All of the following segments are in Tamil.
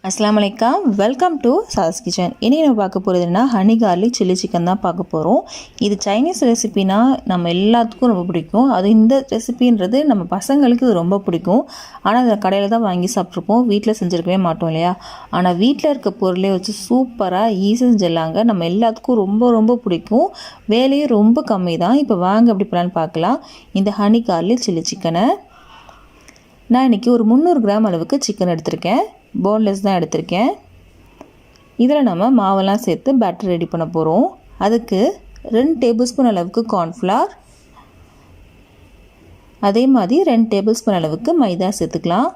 அஸ்ஸலாமு அலைக்கும் வெல்கம் டு சாஸ் கிச்சன். இனி நம்ம பார்க்க போகிறது என்ன, ஹனி கார்லிக் சில்லி சிக்கன் தான் பார்க்க போகிறோம். இது சைனீஸ் ரெசிபினா நம்ம எல்லாத்துக்கும் ரொம்ப பிடிக்கும். அது இந்த ரெசிபின்றது நம்ம பசங்களுக்கு இது ரொம்ப பிடிக்கும். ஆனால் அதை கடையில் தான் வாங்கி சாப்பிட்ருப்போம், வீட்டில் செஞ்சுருக்கவே மாட்டோம் இல்லையா. ஆனால் வீட்டில் இருக்க பொருளே வச்சு சூப்பராக ஈஸியாக செஞ்சிடலாங்க. நம்ம எல்லாத்துக்கும் ரொம்ப ரொம்ப பிடிக்கும், வேலையே ரொம்ப கம்மி தான். இப்போ வாங்க எப்படி பண்ணலான்னு பார்க்கலாம். இந்த ஹனி கார்லிக் சில்லி சிக்கனை நான் இன்றைக்கி ஒரு 300 கிராம் அளவுக்கு சிக்கன் எடுத்திருக்கேன். போன்லெஸ் தான் எடுத்திருக்கேன். இதில் நம்ம மாவெல்லாம் சேர்த்து பேட்டர் ரெடி பண்ண போகிறோம். அதுக்கு 2 டேபிள் ஸ்பூன் அளவுக்கு கார்ன்ஃப்ளவர், அதே மாதிரி 2 டேபிள் ஸ்பூன் அளவுக்கு மைதா சேர்த்துக்கலாம்.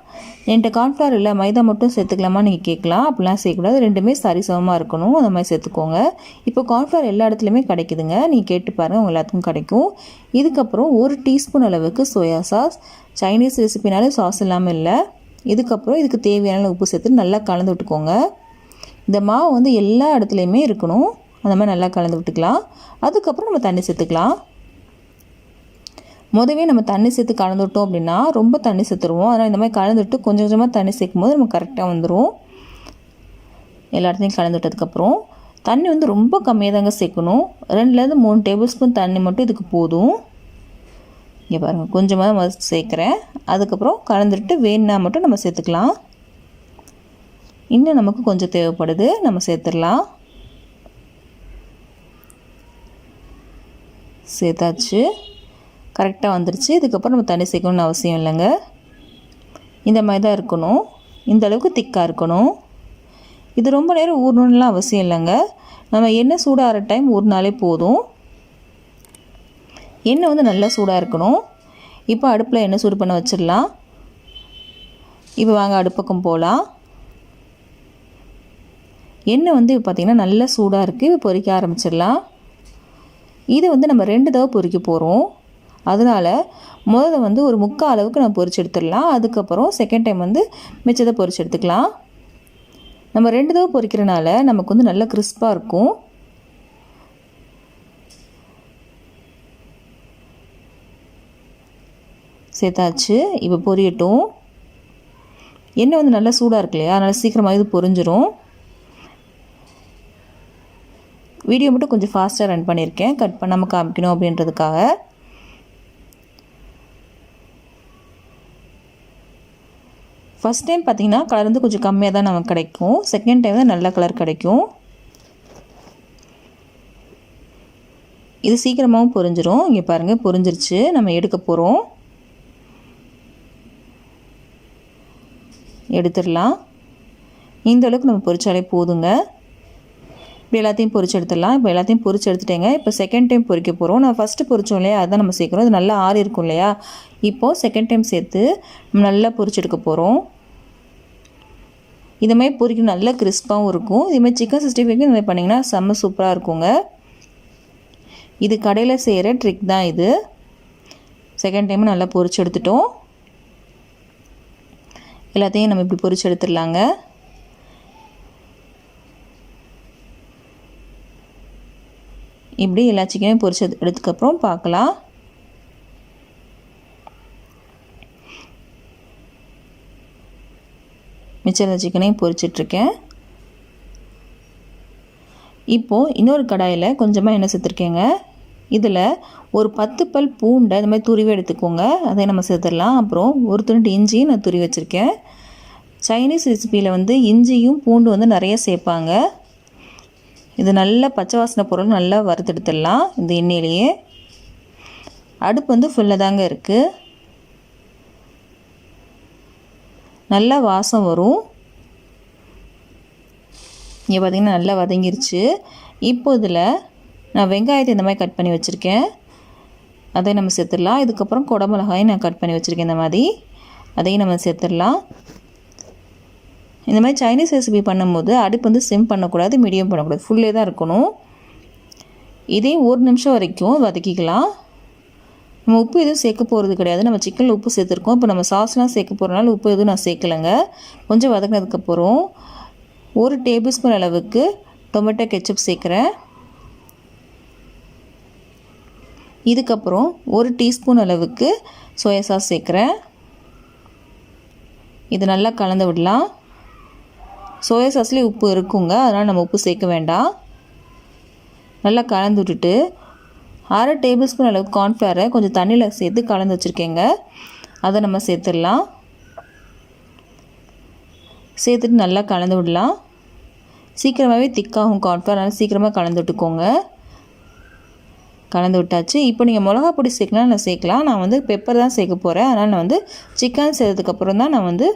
என்கிட்ட கார்ன்ஃப்ளவர் இல்லை, மைதா மட்டும் சேர்த்துக்கலாமா நீங்கள் கேட்கலாம். அப்படிலாம் சேர்க்கக்கூடாது, ரெண்டுமே சரிசமமாக இருக்கணும், அந்த மாதிரி சேர்த்துக்கோங்க. இப்போ கார்ன்ஃப்ளவர் எல்லா இடத்துலையுமே கிடைக்குதுங்க, நீங்கள் கேட்டு பாருங்கள், உங்கள் எல்லாத்துக்கும் கிடைக்கும். இதுக்கப்புறம் 1 டீஸ்பூன் அளவுக்கு சோயா சாஸ். சைனீஸ் ரெசிபினாலே சாஸ் இல்லாமல் இல்லை. இதுக்கப்புறம் இதுக்கு தேவையான உப்பு சேர்த்து நல்லா கலந்து விட்டுக்கோங்க. இந்த மாவு வந்து எல்லா இடத்துலையுமே இருக்கணும், அந்த மாதிரி நல்லா கலந்து விட்டுக்கலாம். அதுக்கப்புறம் நம்ம தண்ணி சேர்த்துக்கலாம். முதவே நம்ம தண்ணி சேர்த்து கலந்து விட்டோம் அப்படின்னா ரொம்ப தண்ணி சேர்த்துருவோம். அதனால் இந்த மாதிரி கலந்து விட்டு கொஞ்சம் கொஞ்சமாக தண்ணி சேர்க்கும் போது நம்ம கரெக்டாக வந்துடும். எல்லா இடத்துலையும் கலந்து விட்டதுக்கப்புறம் தண்ணி வந்து ரொம்ப கம்மியாக தாங்க சேர்க்கணும். 2லேருந்து 3 டேபிள் ஸ்பூன் தண்ணி மட்டும் இதுக்கு போதும். இங்கே பாருங்கள், கொஞ்சமாக சேர்க்குறேன். அதுக்கப்புறம் கலந்துட்டு வேணுன்னா மட்டும் நம்ம சேர்த்துக்கலாம். இன்னும் நமக்கு கொஞ்சம் தேவைப்படுது, நம்ம சேர்த்துடலாம். சேர்த்தாச்சு, கரெக்டாக வந்துருச்சு. இதுக்கப்புறம் நம்ம தண்ணி சேர்க்கணும்னு அவசியம் இல்லைங்க. இந்த மாதிரி தான் இருக்கணும், இந்த அளவுக்கு திக்காக இருக்கணும். இது ரொம்ப நேரம் ஊறணும்லாம் அவசியம் இல்லைங்க. நம்ம எண்ணெய் சூடாகிற டைம் ஊறினாலே போதும். எண்ணெய் வந்து நல்லா சூடாக இருக்கணும். இப்போ அடுப்பில் எண்ணெய் சூடு பண்ண வச்சிடலாம். இப்போ வாங்க அடுப்பக்கம் போகலாம். எண்ணெய் வந்து இப்போ பார்த்திங்கன்னா நல்லா சூடாக இருக்குது. இப்போ பொரிக்க ஆரம்பிச்சிடலாம். இது வந்து நம்ம 2 தடவை பொரிக்க போகிறோம். அதனால் முதல்ல வந்து ஒரு 3/4 அளவுக்கு நம்ம பொரிச்சு எடுத்துடலாம். அதுக்கப்புறம் செகண்ட் டைம் வந்து மிச்சத்தை பொரிச்சு எடுத்துக்கலாம். நம்ம 2 தடவை பொரிக்கிறனால நமக்கு வந்து நல்லா கிறிஸ்பாக இருக்கும். சேர்த்தாச்சு, இப்போ பொரியட்டும். எண்ணெய் வந்து நல்லா சூடாக இருக்கு இல்லையா, அதனால் சீக்கிரமாக இது பொரிஞ்சிரும். வீடியோ மட்டும் கொஞ்சம் ஃபாஸ்ட்டாக ரன் பண்ணியிருக்கேன், கட் பண்ணாமல் காமிக்கணும் அப்படின்றதுக்காக. ஃபஸ்ட் டைம் பார்த்திங்கன்னா கலர் வந்து கொஞ்சம் கம்மியாக தான் நமக்கு கிடைக்கும். செகண்ட் டைம் தான் நல்ல கலர் கிடைக்கும். இது சீக்கிரமாகவும் பொரிஞ்சிரும். இங்கே பாருங்கள், பொரிஞ்சிருச்சு. நம்ம எடுக்க போகிறோம். எடுத்துடலாம். இந்த அளவுக்கு நம்ம பொரிச்சாலே போதுங்க. இப்போ எல்லாத்தையும் பொரிச்சு எடுத்துடலாம். இப்போ எல்லாத்தையும் பொரிச்சு எடுத்துட்டேங்க. இப்போ செகண்ட் டைம் பொரிக்க போகிறோம். நான் ஃபஸ்ட்டு பொரிச்சோம் இல்லையா, அதுதான் நம்ம சேர்க்குறோம். இது நல்லா ஆறி இருக்கும் இல்லையா, இப்போது செகண்ட் டைம் சேர்த்து நம்ம நல்லா பொரிச்சு எடுக்க போகிறோம். இதுமாதிரி பொரிக்கணும், நல்லா கிறிஸ்பாகவும் இருக்கும். இதுமாதிரி சிக்கன் 65 நல்லா பண்ணிங்கன்னா செம்ம சூப்பராக இருக்குங்க. இது கடையில் செய்கிற ட்ரிக் தான் இது. செகண்ட் டைம் நல்லா பொரிச்சு எடுத்துட்டோம். எல்லாத்தையும் நம்ம இப்படி பொரிச்சு எடுத்துடலாங்க. இப்படி எல்லா சிக்கனையும் பொரிச்சு எடுத்ததுக்கப்புறம் பார்க்கலாம். மிச்சம் சிக்கனையும் பொரிச்சிட்ருக்கேன். இப்போது இன்னொரு கடாயில் கொஞ்சமாக எண்ணெய் சேர்த்துருக்கேங்க. இதில் ஒரு 10 பல் பூண்டை இந்த மாதிரி துருவி எடுத்துக்கோங்க, அதை நம்ம சேர்த்துடலாம். அப்புறம் ஒரு துண்டு இஞ்சி நான் துருவி வச்சுருக்கேன். சைனீஸ் ரெசிப்பியில் வந்து இஞ்சியும் பூண்டு வந்து நிறைய சேர்ப்பாங்க. இது நல்லா பச்சை வாசனை பொருள் நல்லா வறுத்தெடுத்துடலாம் இந்த எண்ணெயிலேயே. அடுப்பு வந்து ஃபுல்லாக தாங்க இருக்குது, நல்லா வாசம் வரும். இங்கே பார்த்திங்கன்னா நல்லா வதங்கிருச்சு. இப்போ இதில் நான் வெங்காயத்தை இந்த மாதிரி கட் பண்ணி வச்சுருக்கேன், அதை நம்ம சேர்த்துடலாம். இதுக்கப்புறம் குடமிளகாயும் நான் கட் பண்ணி வச்சுருக்கேன் இந்த மாதிரி, அதையும் நம்ம சேர்த்துடலாம். இந்த மாதிரி சைனீஸ் ரெசிபி பண்ணும்போது அடுப்பு வந்து சிம் பண்ணக்கூடாது, மீடியம் பண்ணக்கூடாது, ஃபுல்லே தான் இருக்கணும். இதையும் 1 நிமிஷம் வரைக்கும் வதக்கிக்கலாம். நம்ம உப்பு எதுவும் சேர்க்க போகிறது கிடையாது, நம்ம சிக்கனில் உப்பு சேர்த்துருக்கோம். இப்போ நம்ம சாஸ்லாம் சேர்க்க போகிறனால உப்பு எதுவும் நான் சேர்க்கலைங்க. கொஞ்சம் வதக்கினதுக்கப்புறம் 1 டேபிள் ஸ்பூன் அளவுக்கு டொமேட்டோ கெச்சப் சேர்க்குறேன். இதுக்கப்புறம் 1 டீஸ்பூன் அளவுக்கு சோயா சாஸ் சேர்க்குறேன். இது நல்லா கலந்து விடலாம். சோயா சாஸ்லேயே உப்பு இருக்குங்க, அதனால் நம்ம உப்பு சேர்க்க வேண்டாம். நல்லா கலந்து விட்டுட்டு 1/2 டேபிள் ஸ்பூன் அளவுக்கு கார்ன்ஃப்ளவரை கொஞ்சம் தண்ணியில் சேர்த்து கலந்து வச்சுருக்கேங்க. அதை நம்ம சேர்த்துடலாம். சேர்த்துட்டு நல்லா கலந்து விடலாம். சீக்கிரமாகவே திக்காகும் கார்ன்ஃப்ளவர், அதனால் சீக்கிரமாக கலந்து விட்டுக்கோங்க. கலந்து விட்டாச்சு. இப்போ நீங்கள் மிளகா பொடி சேர்க்கலாம், நான் சேர்க்கலாம். நான் வந்து பெப்பர் தான் சேர்க்க போகிறேன். அதனால் நான் வந்து சிக்கன் சேர்த்ததுக்கப்புறம் தான் நான் வந்து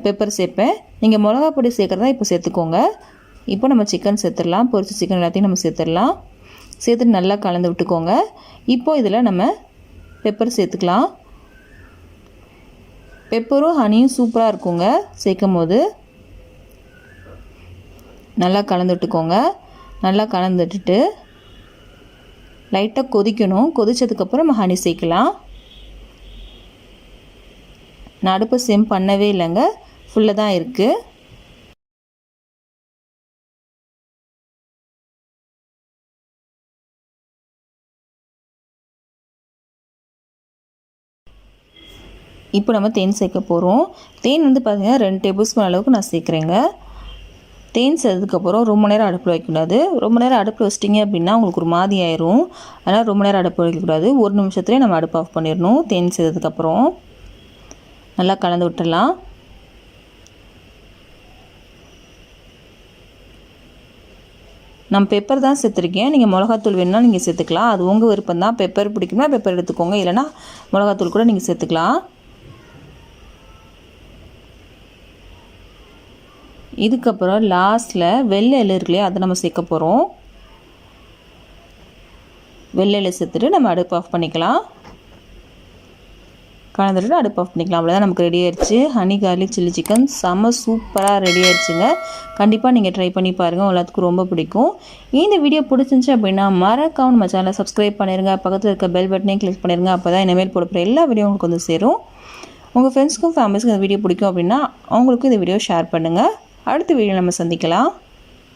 பெப்பர் சேர்ப்பேன். நீங்கள் மிளகா பொடி சேர்க்குறதா இப்போ சேர்த்துக்கோங்க. இப்போ நம்ம சிக்கன் சேர்த்துடலாம். பொரிச்ச சிக்கன் எல்லாத்தையும் நம்ம சேர்த்துடலாம். சேர்த்துட்டு நல்லா கலந்து விட்டுக்கோங்க. இப்போது இதில் நம்ம பெப்பர் சேர்த்துக்கலாம். பெப்பரும் ஹனியும் சூப்பராக இருக்குங்க சேர்க்கும் போது. நல்லா கலந்து விட்டுக்கோங்க. நல்லா கலந்து விட்டுட்டு லைட்டாக கொதிக்கணும். கொதித்ததுக்கப்புறம் நம்ம ஹனி சேர்க்கலாம். நான் அடுப்பை சிம் பண்ணவே இல்லைங்க, ஃபுல்லாக தான் இருக்குது. இப்போ நம்ம தேன் சேர்க்க போகிறோம். தேன் வந்து பார்த்திங்கன்னா 2 டேபிள் ஸ்பூன் அளவுக்கு நான் சேர்க்குறேங்க. தேன் சேர்த்ததுக்கப்புறம் ரொம்ப நேரம் அடுப்பில் வைக்கக்கூடாது. ரொம்ப நேரம் அடுப்பில் வச்சிட்டிங்க அப்படின்னா உங்களுக்கு ஒரு மாதிரி ஆயிரும். அதனால் ரொம்ப நேரம் அடுப்பில் வைக்கக்கூடாது. 1 நிமிஷத்துலேயே நம்ம அடுப்பு ஆஃப் பண்ணிடணும். தேன் சேர்த்ததுக்கப்புறம் நல்லா கலந்து விட்டுடலாம். நான் பெப்பர் தான் சேர்த்துருக்கேன். நீங்கள் மிளகாத்தூள் வேணுன்னா நீங்கள் சேர்த்துக்கலாம். அது உங்கள் விருப்பம் தான். பெப்பர் பிடிக்கும்னா பெப்பர் எடுத்துக்கோங்க, இல்லைனா மிளகாத்தூள் கூட நீங்கள் சேர்த்துக்கலாம். இதுக்கப்புறம் லாஸ்ட்டில் வெள்ளை இலை இருக்கு இல்லையா, அதை நம்ம சேர்க்க போகிறோம். வெள்ளை இலை சேர்த்துட்டு நம்ம அடுப்பு ஆஃப் பண்ணிக்கலாம். கலந்துட்டு அடுப்பு ஆஃப் பண்ணிக்கலாம். அவ்வளோதான், நமக்கு ரெடி ஆயிடுச்சு. ஹனி கார்லிக் சில்லி சிக்கன் செம்ம சூப்பராக ரெடி ஆயிடுச்சுங்க. கண்டிப்பாக நீங்கள் ட்ரை பண்ணி பாருங்கள், எல்லாத்துக்கும் ரொம்ப பிடிக்கும். இந்த வீடியோ பிடிச்சிருந்துச்சு அப்படின்னா மறக்காம நம்ம சேனலை சப்ஸ்கிரைப் பண்ணிடுங்க. பக்கத்தில் இருக்க பெல் பட்டனையும் கிளிக் பண்ணிடுங்க. அப்போ தான் இனிமேல் போடுற எல்லா வீடியோ உங்களுக்கு வந்து சேரும். உங்கள் ஃப்ரெண்ட்ஸ்க்கும் ஃபேமிலிஸ்க்கும் இந்த வீடியோ பிடிக்கும் அப்படின்னா அவங்களுக்கும் இந்த வீடியோ ஷேர் பண்ணுங்கள். அடுத்த வீடியோ நம்ம சந்திக்கலாம்.